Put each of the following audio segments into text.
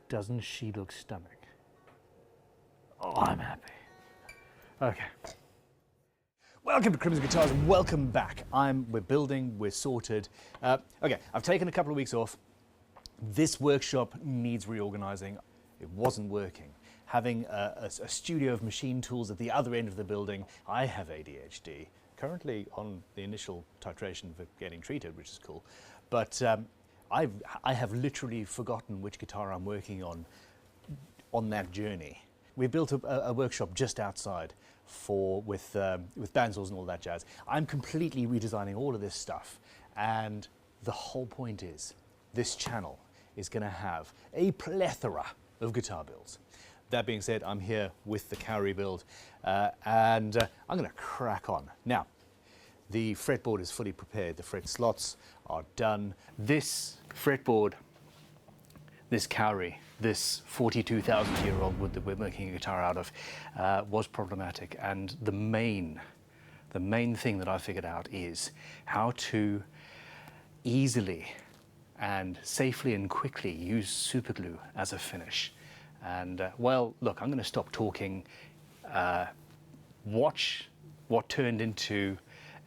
Doesn't she look stunning? Oh, I'm happy. Okay. Welcome to Crimson Guitars, welcome back. We're building, we're sorted. Okay, I've taken a couple of weeks off. This workshop needs reorganizing. It wasn't working. Having a studio of machine tools at the other end of the building, I have ADHD, currently on the initial titration for getting treated, which is cool. But I have literally forgotten which guitar I'm working on that journey. We built a workshop just outside with bandsaws and all that jazz. I'm completely redesigning all of this stuff, and the whole point is this channel is going to have a plethora of guitar builds. That being said, I'm here with the Cowrie build, and I'm going to crack on. Now, the fretboard is fully prepared. The fret slots are done. This fretboard, this Cowrie, this 42,000-year-old wood that we're making a guitar out of, was problematic. And the main thing that I figured out is how to easily and safely and quickly use superglue as a finish. And well, look, I'm going to stop talking, watch what turned into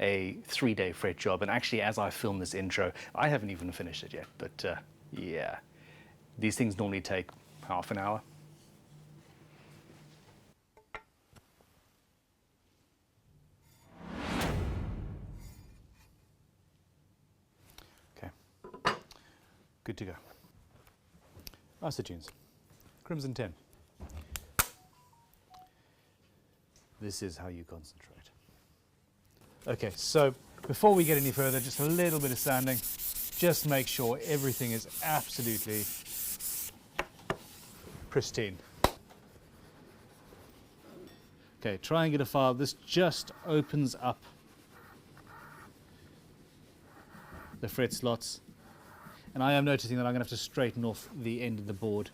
a 3-day fret job. And actually, as I film this intro, I haven't even finished it yet, but yeah, these things normally take half an hour. Okay, good to go. Master tunes. Crimson 10. This is how you concentrate. Okay, so before we get any further, just a little bit of sanding. Just make sure everything is absolutely pristine. Okay, try and get a file. This just opens up the fret slots. And I am noticing that I'm going to have to straighten off the end of the board.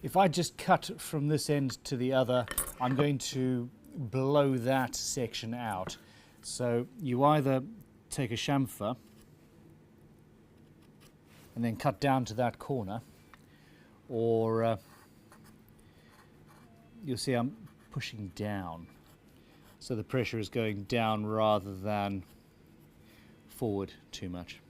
If I just cut from this end to the other, I'm going to blow that section out. So you either take a chamfer and then cut down to that corner, or you'll see I'm pushing down. So the pressure is going down rather than forward too much.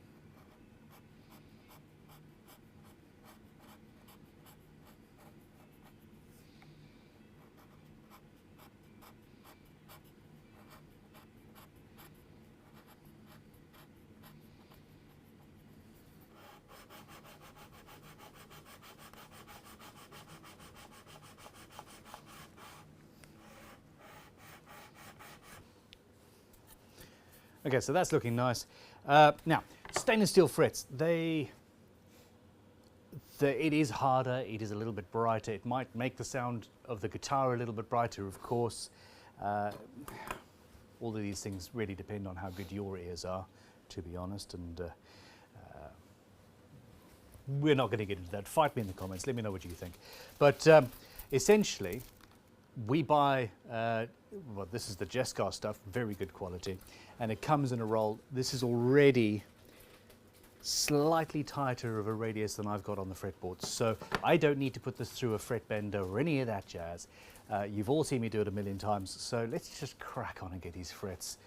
Okay, so that's looking nice. Now, stainless steel frets, it is harder, it is a little bit brighter. It might make the sound of the guitar a little bit brighter, of course. All of these things really depend on how good your ears are, to be honest, and we're not going to get into that. Fight me in the comments, let me know what you think. But essentially, we buy, well, this is the Jescar stuff, very good quality, and it comes in a roll. This is already slightly tighter of a radius than I've got on the fretboard, so I don't need to put this through a fret bender or any of that jazz. You've all seen me do it a million times, so let's just crack on and get these frets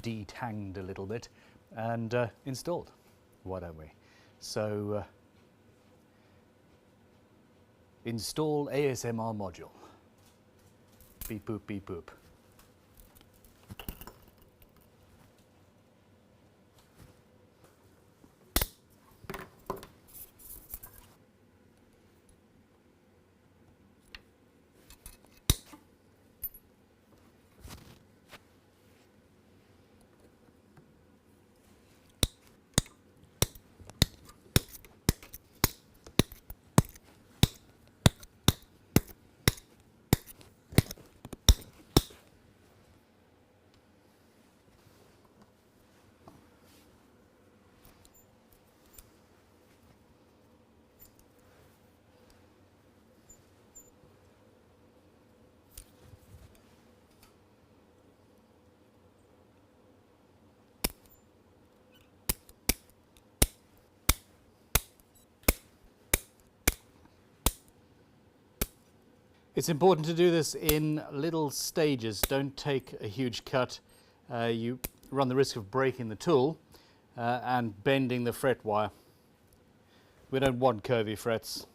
de-tanged a little bit and installed, why don't we? So install ASMR module. Beep boop, beep boop. It's important to do this in little stages. Don't take a huge cut. You run the risk of breaking the tool and bending the fret wire. We don't want curvy frets.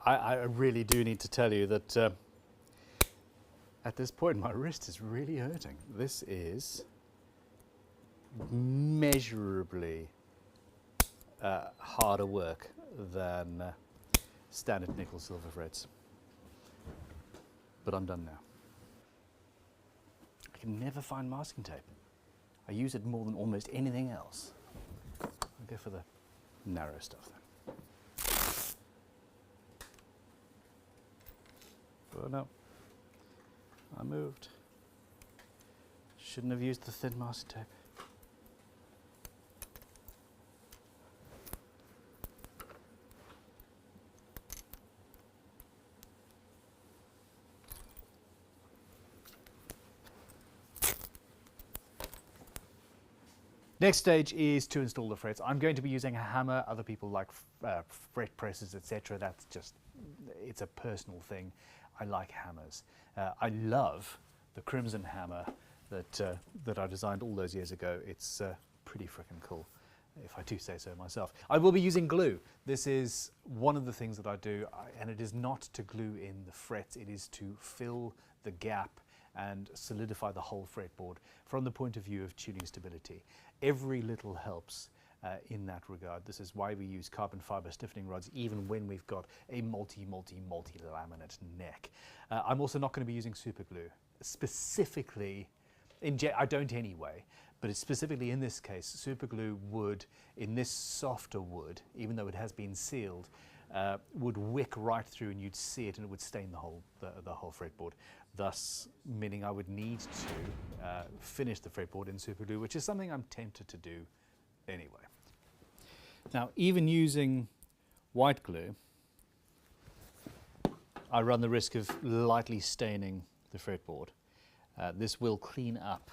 I really do need to tell you that at this point my wrist is really hurting. This is measurably harder work than standard nickel silver frets. But I'm done now. I can never find masking tape. I use it more than almost anything else. I'll go for the narrow stuff then. Oh no, I moved. Shouldn't have used the thin masking tape. Next stage is to install the frets. I'm going to be using a hammer. Other people like fret presses, etc. That's just, it's a personal thing. I like hammers. I love the Crimson hammer that I designed all those years ago. It's pretty freaking cool, if I do say so myself. I will be using glue. This is one of the things that I do, and it is not to glue in the frets. It is to fill the gap and solidify the whole fretboard from the point of view of tuning stability. Every little helps in that regard. This is why we use carbon fiber stiffening rods even when we've got a multi-laminate neck. I'm also not going to be using super glue. Specifically, I don't anyway, but it's specifically in this case, super glue would, in this softer wood, even though it has been sealed, would wick right through and you'd see it and it would stain the whole fretboard. Thus, meaning I would need to finish the fretboard in super glue, which is something I'm tempted to do anyway. Now, even using white glue, I run the risk of lightly staining the fretboard. This will clean up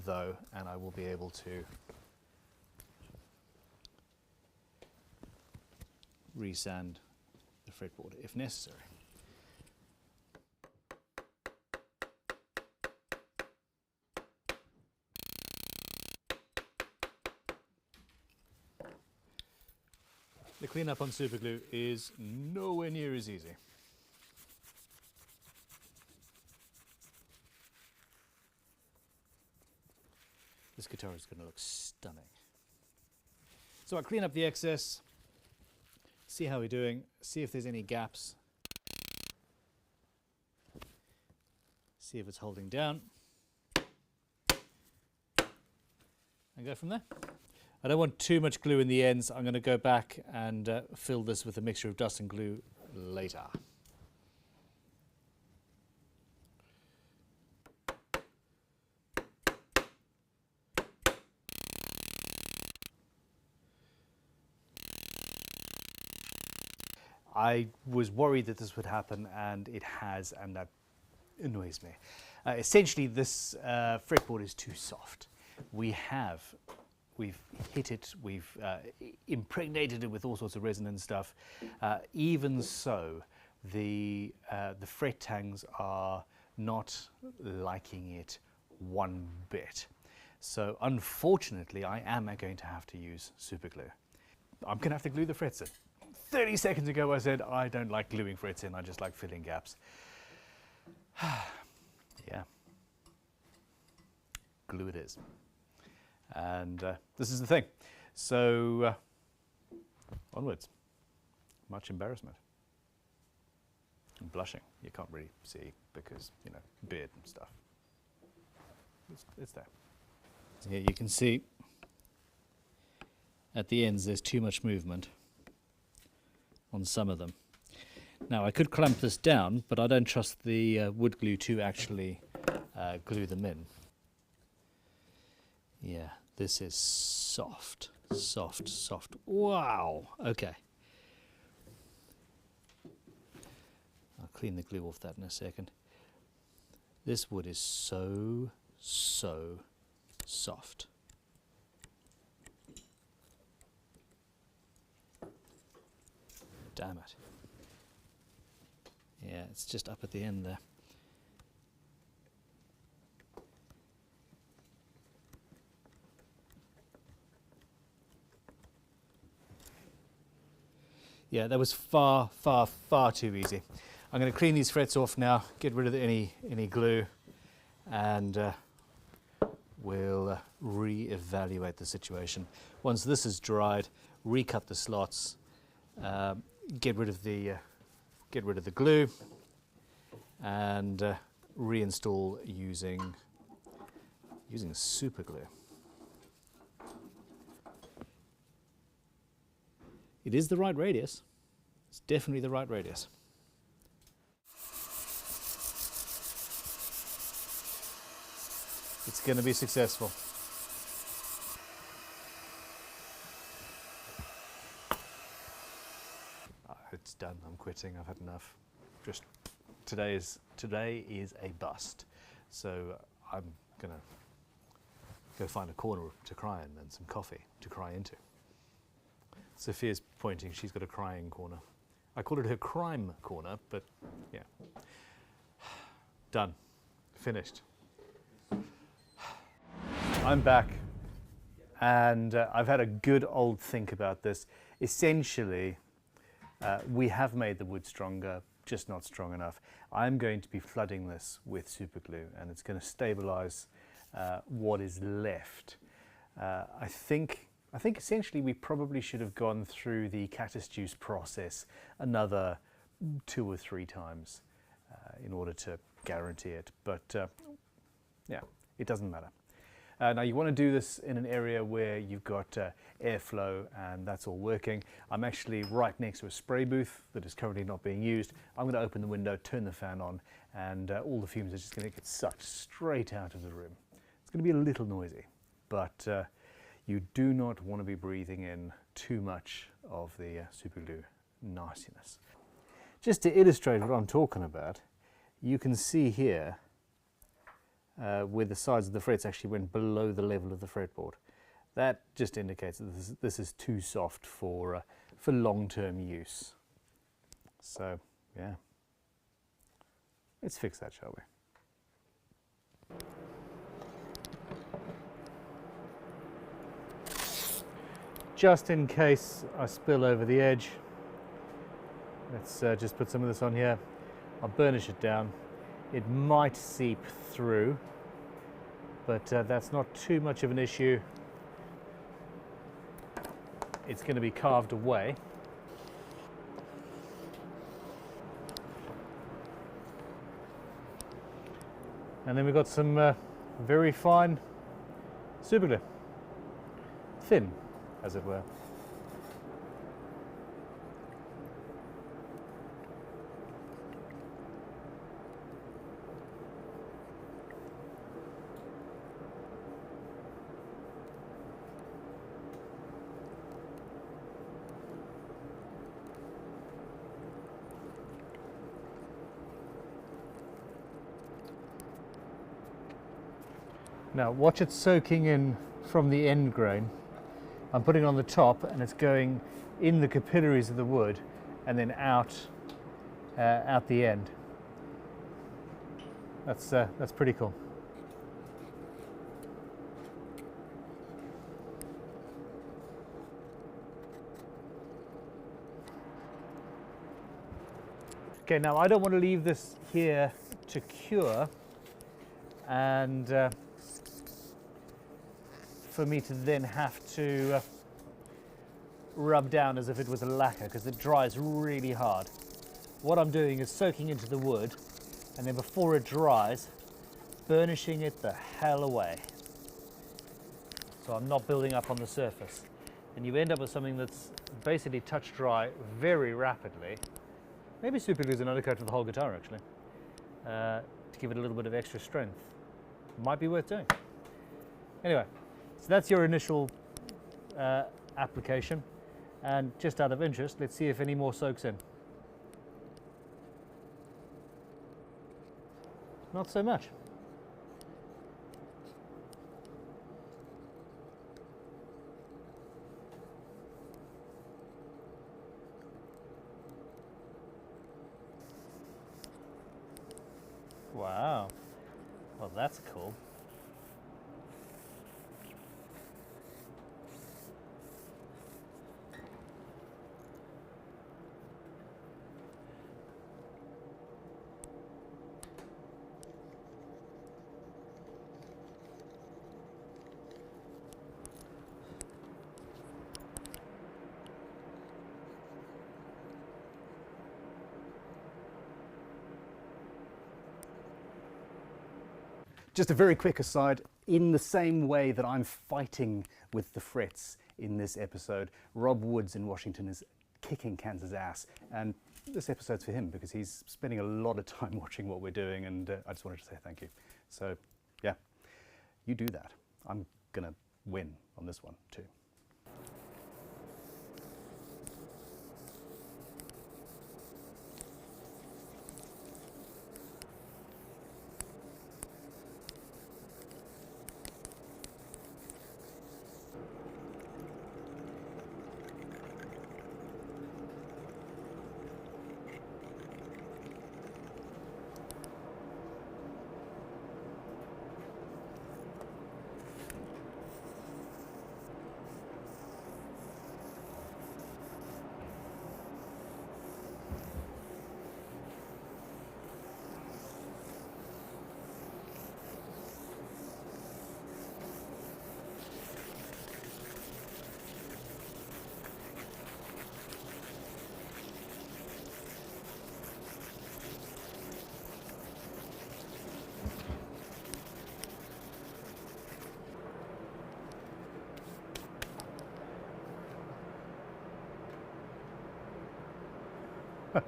though, and I will be able to resand the fretboard if necessary. The cleanup on super glue is nowhere near as easy. This guitar is going to look stunning. So I clean up the excess, see how we're doing, see if there's any gaps, see if it's holding down, and go from there. I don't want too much glue in the ends. I'm going to go back and fill this with a mixture of dust and glue later. I was worried that this would happen, and it has, and that annoys me. Essentially, this fretboard is too soft. We've hit it, we've impregnated it with all sorts of resin and stuff. Even so, the fret tangs are not liking it one bit. So unfortunately, I am going to have to use super glue. I'm going to have to glue the frets in. 30 seconds ago I said I don't like gluing frets in, I just like filling gaps. Yeah, glue it is. And this is the thing. So onwards. Much embarrassment. I'm blushing. You can't really see because, you know, beard and stuff. It's there. So here you can see at the ends there's too much movement on some of them. Now I could clamp this down, but I don't trust the wood glue to actually glue them in. Yeah, this is soft, soft, soft. Wow, okay. I'll clean the glue off that in a second. This wood is so, so soft. Damn it. Yeah, it's just up at the end there. Yeah, that was far, far, far too easy. I'm going to clean these frets off now, get rid of any glue, and we'll re-evaluate the situation. Once this is dried, recut the slots, get rid of the glue, and reinstall using super glue. It is the right radius. It's definitely the right radius. It's going to be successful. It's done. I'm quitting. I've had enough. Just today is a bust. So I'm gonna go find a corner to cry in and some coffee to cry into. Sophia's pointing. She's got a crying corner. I call it her crime corner, but yeah. Done. Finished. I'm back, and I've had a good old think about this. Essentially, we have made the wood stronger, just not strong enough. I'm going to be flooding this with super glue, and it's going to stabilize what is left. I think essentially we probably should have gone through the Cactus Juice process another 2 or 3 times in order to guarantee it. But yeah, it doesn't matter. Now you want to do this in an area where you've got airflow and that's all working. I'm actually right next to a spray booth that is currently not being used. I'm going to open the window, turn the fan on, and all the fumes are just going to get sucked straight out of the room. It's going to be a little noisy, but you do not want to be breathing in too much of the super glue nastiness. Just to illustrate what I'm talking about, you can see here where the sides of the frets actually went below the level of the fretboard. That just indicates that this is too soft for long-term use. So, yeah. Let's fix that, shall we? Just in case I spill over the edge, let's just put some of this on here. I'll burnish it down. It might seep through, but that's not too much of an issue. It's going to be carved away. And then we've got some very fine super glue. Thin, as it were. Now watch it soaking in from the end grain. I'm putting it on the top and it's going in the capillaries of the wood and then out the end. That's pretty cool. Okay, now I don't want to leave this here to cure and for me to then have to rub down as if it was a lacquer, because it dries really hard. What I'm doing is soaking into the wood and then before it dries, burnishing it the hell away. So I'm not building up on the surface. and you end up with something that's basically touch dry very rapidly. Maybe Superglue is an undercoat for the whole guitar actually, to give it a little bit of extra strength. Might be worth doing. Anyway, so that's your initial application, and just out of interest, let's see if any more soaks in. Not so much. Wow, well that's cool. Just a very quick aside, in the same way that I'm fighting with the frets in this episode, Rob Woods in Washington is kicking Kansas' ass, and this episode's for him because he's spending a lot of time watching what we're doing, and I just wanted to say thank you. So yeah, you do that. I'm gonna win on this one too.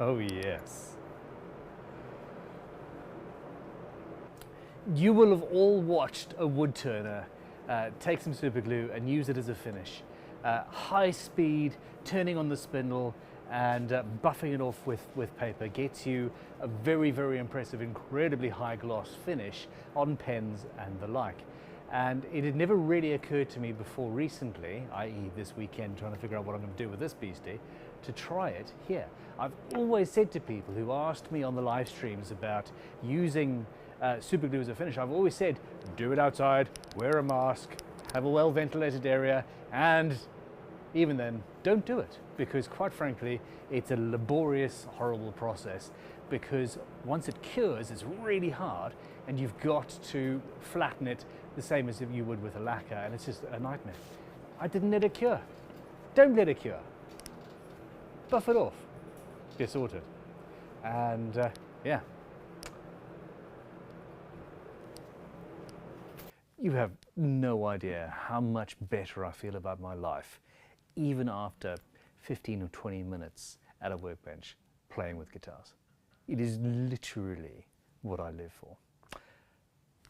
Oh yes. You will have all watched a wood turner take some superglue and use it as a finish. High speed, turning on the spindle and buffing it off with paper gets you a very, very impressive, incredibly high gloss finish on pens and the like. And it had never really occurred to me before recently, i.e. this weekend trying to figure out what I'm going to do with this beastie, to try it here. I've always said to people who asked me on the live streams about using superglue as a finish, I've always said, do it outside, wear a mask, have a well ventilated area, and even then, don't do it, because quite frankly, it's a laborious, horrible process, because once it cures, it's really hard, and you've got to flatten it the same as if you would with a lacquer, and it's just a nightmare. I didn't let it cure. Don't let it cure. Buff it off. Get sorted. And yeah. You have no idea how much better I feel about my life, even after 15 or 20 minutes at a workbench playing with guitars. It is literally what I live for.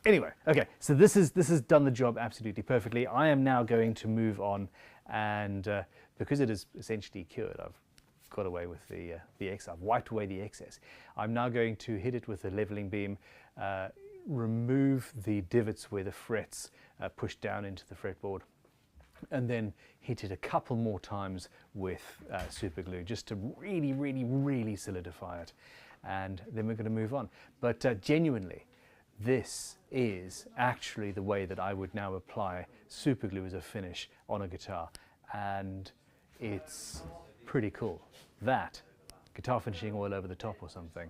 Anyway, okay, so this has done the job absolutely perfectly. I am now going to move on, and because it is essentially cured, I've got away with the excess. I've wiped away the excess. I'm now going to hit it with a leveling beam, remove the divots where the frets push down into the fretboard, and then hit it a couple more times with superglue just to really, really, really solidify it. And then we're going to move on. But genuinely, this is actually the way that I would now apply superglue as a finish on a guitar, and it's pretty cool. That, guitar finishing oil over the top or something,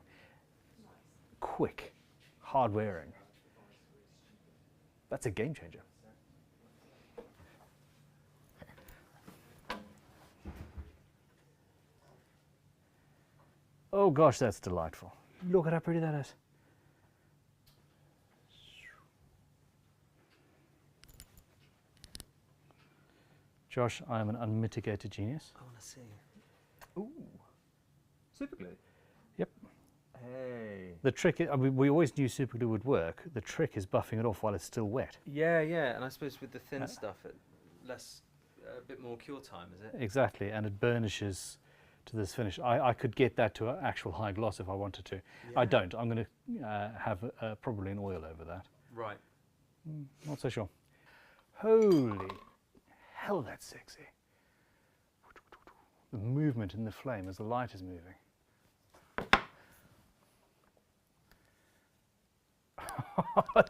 quick, hard wearing, that's a game changer. Oh gosh, that's delightful. Look at how pretty that is. Josh, I am an unmitigated genius. I want to see. Ooh. Superglue? Yep. Hey. The trick is, I mean, we always knew superglue would work. The trick is buffing it off while it's still wet. Yeah, yeah, and I suppose with the thin stuff, a bit more cure time, is it? Exactly, and it burnishes to this finish. I could get that to an actual high gloss if I wanted to. Yeah. I don't. I'm going to have probably an oil over that. Right. Not so sure. Holy hell, that's sexy. The movement in the flame as the light is moving.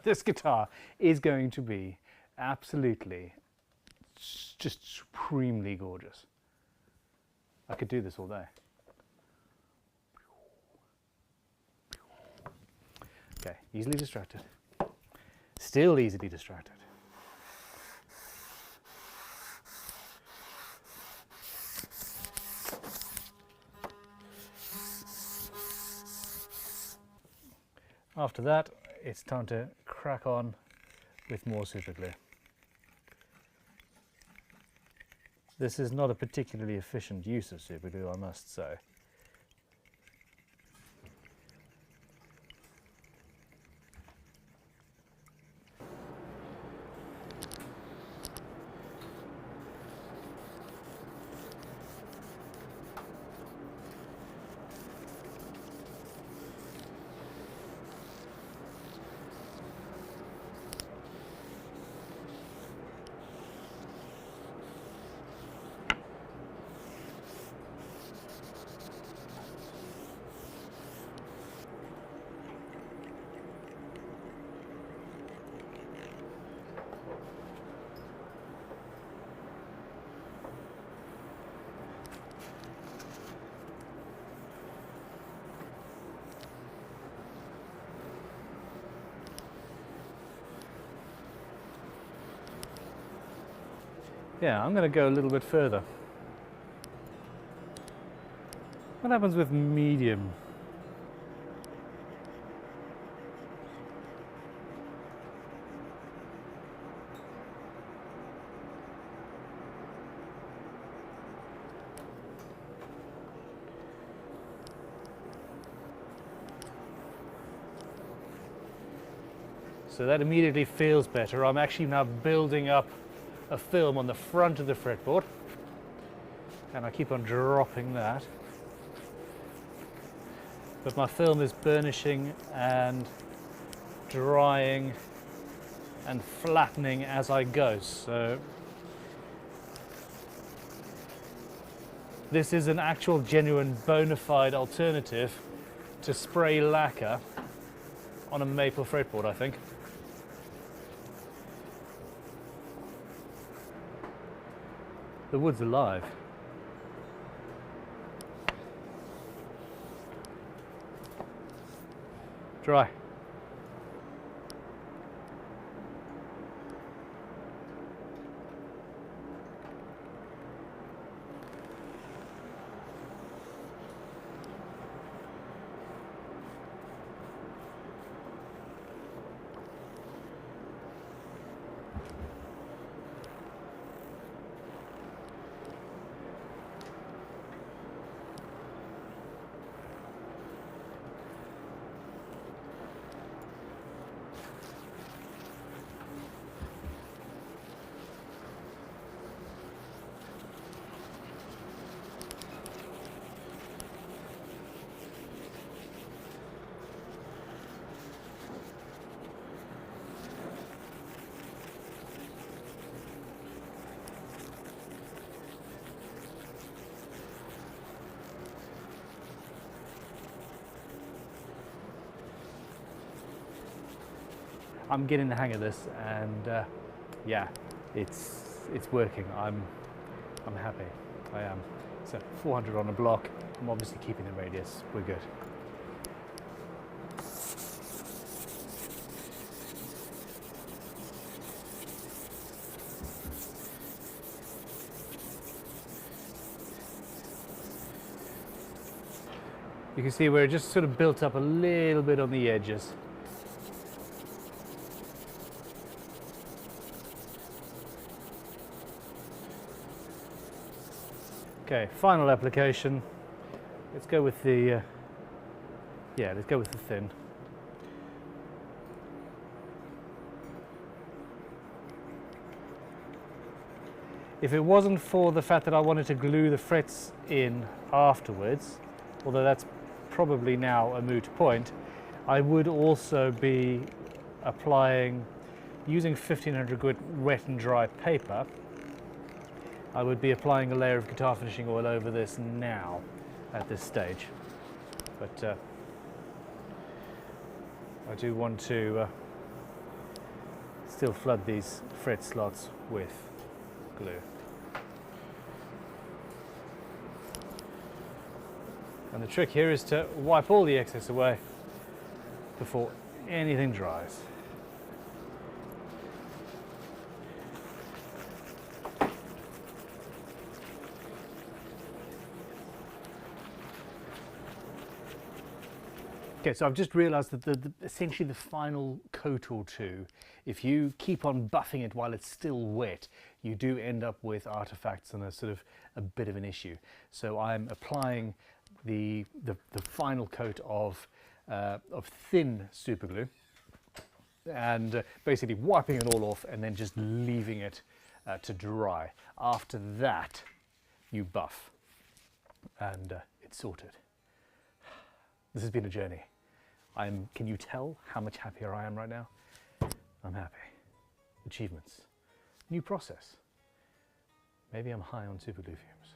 This guitar is going to be absolutely just supremely gorgeous. I could do this all day. Okay, easily distracted. Still easily distracted. After that, it's time to crack on with more superglue. This is not a particularly efficient use of superglue, I must say. Yeah, I'm going to go a little bit further. What happens with medium? So that immediately feels better. I'm actually now building up a film on the front of the fretboard, and I keep on dropping that. But my film is burnishing and drying and flattening as I go. So this is an actual genuine bona fide alternative to spray lacquer on a maple fretboard, I think. The wood's alive. Dry. I'm getting the hang of this, and yeah, it's working. I'm happy. I am. So 400 on a block. I'm obviously keeping the radius. We're good. You can see where it just sort of built up a little bit on the edges. Okay, final application. Let's go with the, let's go with the thin. If it wasn't for the fact that I wanted to glue the frets in afterwards, although that's probably now a moot point, I would also be applying, using 1500 grit wet and dry paper, I would be applying a layer of guitar finishing oil over this now at this stage. But I do want to still flood these fret slots with glue. And the trick here is to wipe all the excess away before anything dries. Okay, so I've just realised that essentially the final coat or two, if you keep on buffing it while it's still wet, you do end up with artifacts and a bit of an issue. So I'm applying the final coat of thin superglue and basically wiping it all off and then just leaving it to dry. After that, you buff and it's sorted. This has been a journey. Can you tell how much happier I am right now? I'm happy. Achievements. New process. Maybe I'm high on superglue fumes.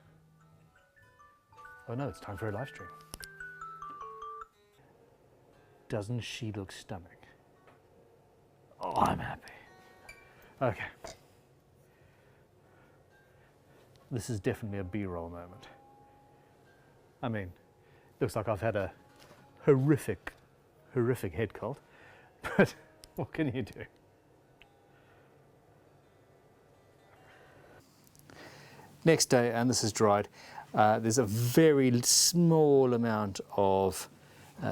Oh no, it's time for a live stream. Doesn't she look stunning? Oh, I'm happy. Okay. This is definitely a B-roll moment. I mean, looks like I've had a horrific head cold, but what can you do? Next day, and this is dried, there's a very small amount of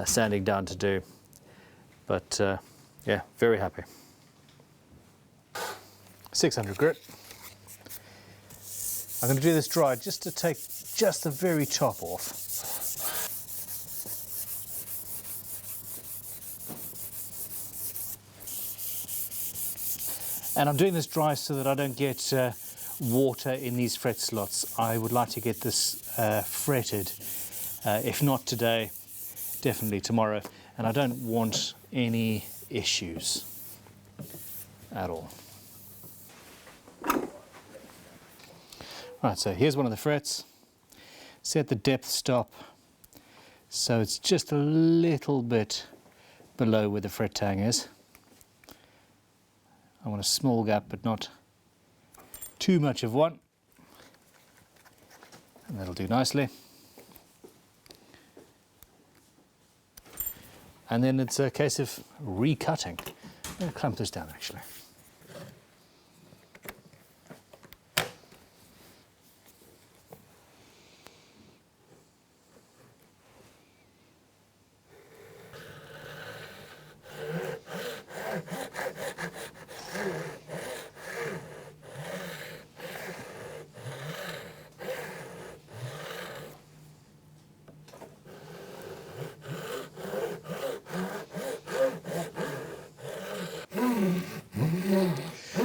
sanding down to do, but yeah, very happy. 600 grit. I'm going to do this dried just to take just the very top off. And I'm doing this dry so that I don't get water in these fret slots. I would like to get this fretted, if not today, definitely tomorrow. And I don't want any issues at all. Right, so here's one of the frets. Set the depth stop so it's just a little bit below where the fret tang is. I want a small gap, but not too much of one. And that'll do nicely. And then it's a case of recutting. I'm going to clamp this down actually.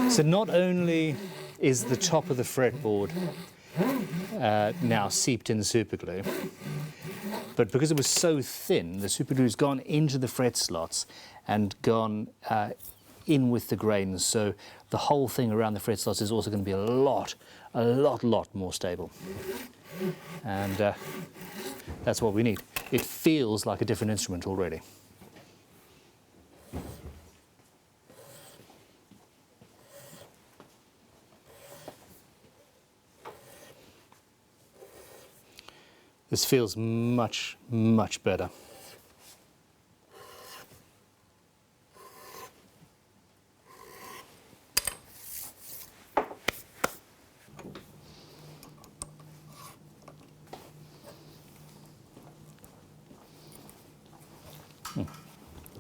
So not only is the top of the fretboard now seeped in the superglue, but because it was so thin, the superglue's gone into the fret slots and gone in with the grains. So the whole thing around the fret slots is also going to be a lot more stable. And that's what we need. It feels like a different instrument already. This feels much better.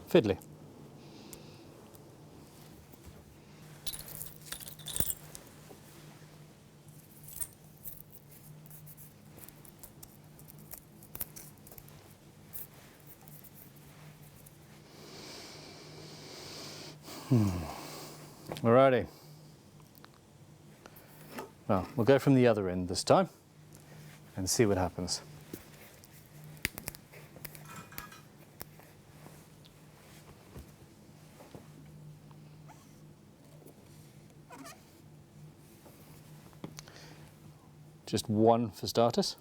Fiddly. Alrighty. Well, we'll go from the other end this time and see what happens. Just one for starters.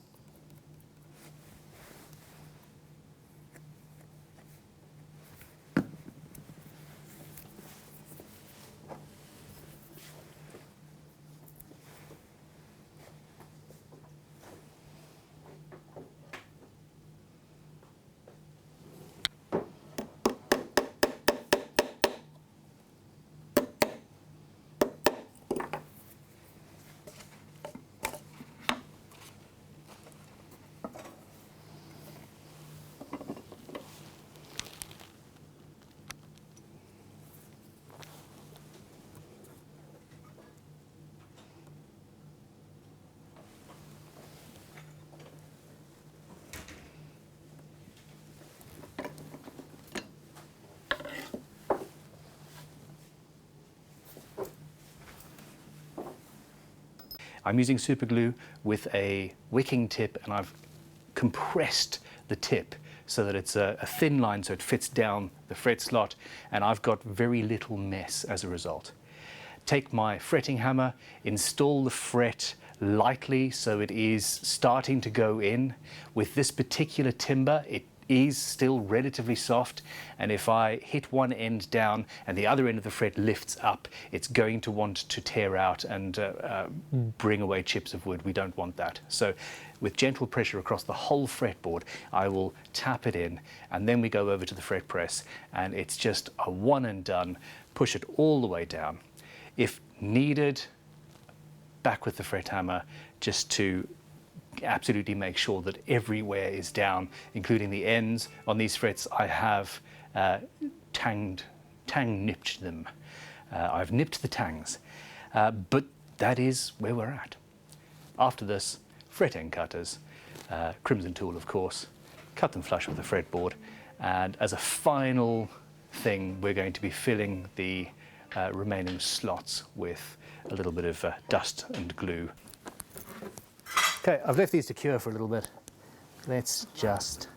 I'm using super glue with a wicking tip, and I've compressed the tip so that it's a thin line so it fits down the fret slot, and I've got very little mess as a result. Take my fretting hammer, install the fret lightly so it is starting to go in. With this particular timber, it is still relatively soft, and if I hit one end down and the other end of the fret lifts up, it's going to want to tear out and bring away chips of wood. We don't want that. So with gentle pressure across the whole fretboard, I will tap it in, and then we go over to the fret press, and it's just a one and done. Push it all the way down. If needed, back with the fret hammer just to absolutely make sure that everywhere is down, including the ends. On these frets I have tang nipped them. I've nipped the tangs, but that is where we're at. After this, fret end cutters, crimson tool of course, cut them flush with the fretboard, and as a final thing we're going to be filling the remaining slots with a little bit of dust and glue. Okay, I've left these to cure for a little bit. Let's just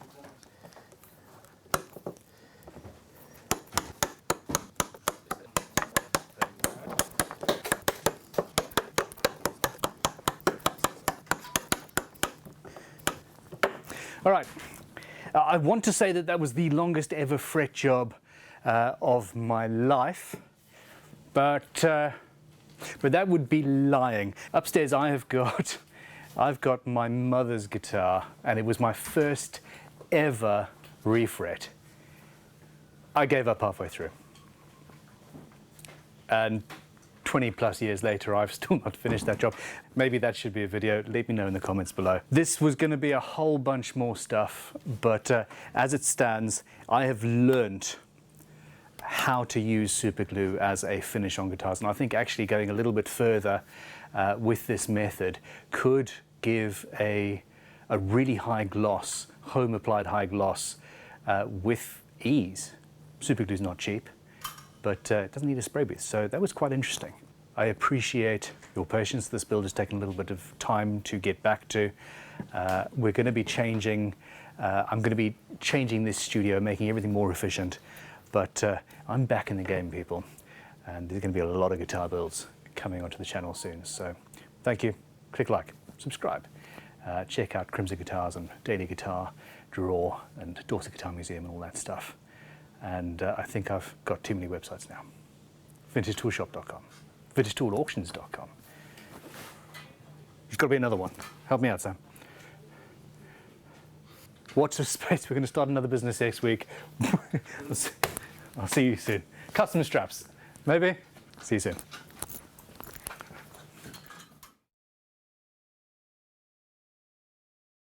all right. I want to say that that was the longest ever fret job of my life, but that would be lying. Upstairs I've got my mother's guitar, and it was my first ever refret. I gave up halfway through. And 20 plus years later, I've still not finished that job. Maybe that should be a video. Let me know in the comments below. This was going to be a whole bunch more stuff, but as it stands, I have learnt how to use super glue as a finish on guitars. And I think actually going a little bit further with this method could give a really high gloss, home applied high gloss with ease. Super glue is not cheap, but it doesn't need a spray booth, so that was quite interesting. I appreciate your patience. This build has taken a little bit of time to get back to. We're going to be changing, I'm going to be changing this studio, making everything more efficient, but I'm back in the game, people, and there's going to be a lot of guitar builds coming onto the channel soon. So thank you. Click like, subscribe, check out Crimson Guitars and Daily Guitar Drawer and Dorset Guitar Museum and all that stuff. And I think I've got too many websites now. VintageToolShop.com, VintageToolAuctions.com. There's got to be another one. Help me out, Sam. Watch this space. We're going to start another business next week. I'll see you soon. Custom straps, maybe? See you soon.